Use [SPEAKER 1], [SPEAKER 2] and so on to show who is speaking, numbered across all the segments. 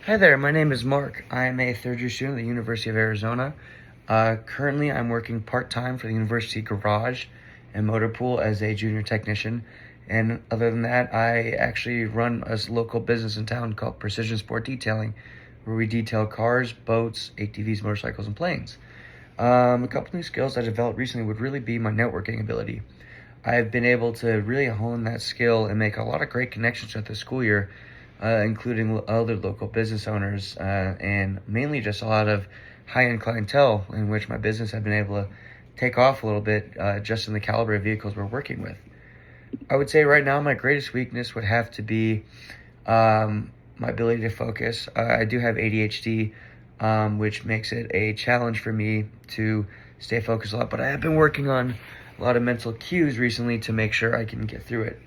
[SPEAKER 1] Hi there, my name is Mark. I am a third year student at the University of Arizona. Currently, I'm working part time for the University Garage and Motor Pool as a junior technician. And other than that, I actually run a local business in town called Precision Sport Detailing, where we detail cars, boats, ATVs, motorcycles, and planes. A couple new skills I developed recently would really be my networking ability. I've been able to really hone that skill and make a lot of great connections throughout the school year, including other local business owners, and mainly just a lot of high-end clientele in which my business had been able to take off a little bit, just in the caliber of vehicles we're working with. I would say right now my greatest weakness would have to be my ability to focus. I do have ADHD, which makes it a challenge for me to stay focused a lot, but I have been working on a lot of mental cues recently to make sure I can get through it.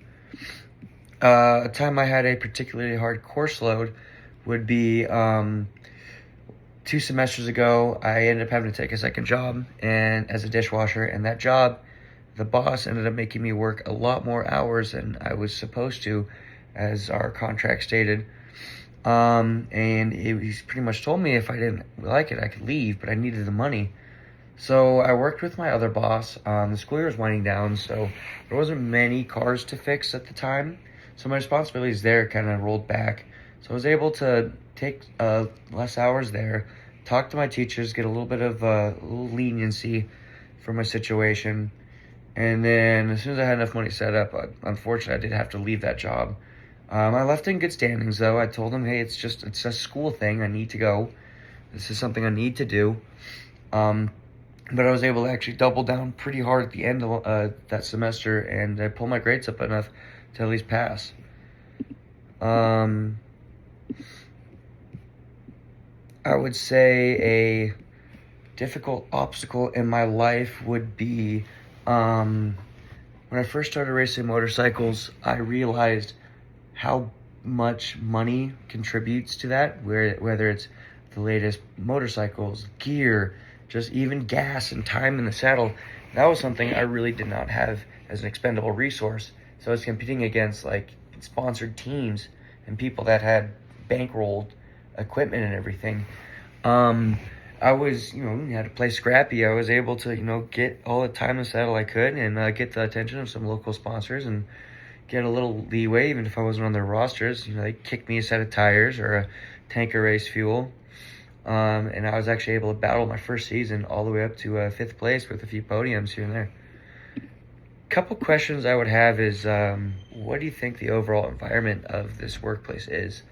[SPEAKER 1] A time I had a particularly hard course load would be 2 semesters ago. I ended up having to take a second job and as a dishwasher, and that job, the boss ended up making me work a lot more hours than I was supposed to, as our contract stated. He pretty much told me if I didn't like it, I could leave, but I needed the money. So I worked with my other boss. The school year was winding down, so there wasn't many cars to fix at the time. So my responsibilities there kind of rolled back. So I was able to take less hours there, talk to my teachers, get a little bit of a little leniency for my situation. And then as soon as I had enough money set up, unfortunately, I did have to leave that job. I left in good standings, though. I told them, hey, it's a school thing. I need to go. This is something I need to do. But I was able to actually double down pretty hard at the end of that semester, and I pulled my grades up enough to at least pass. I would say a difficult obstacle in my life would be when I first started racing motorcycles, I realized how much money contributes to that, whether it's the latest motorcycles, gear, just even gas and time in the saddle. That was something I really did not have as an expendable resource. So I was competing against like sponsored teams and people that had bankrolled equipment and everything. I was, you had to play scrappy. I was able to, get all the time in the saddle I could and get the attention of some local sponsors and get a little leeway, even if I wasn't on their rosters. They kicked me a set of tires or a tank of race fuel. And I was actually able to battle my first season all the way up to fifth place with a few podiums here and there. Couple questions I would have is, what do you think the overall environment of this workplace is?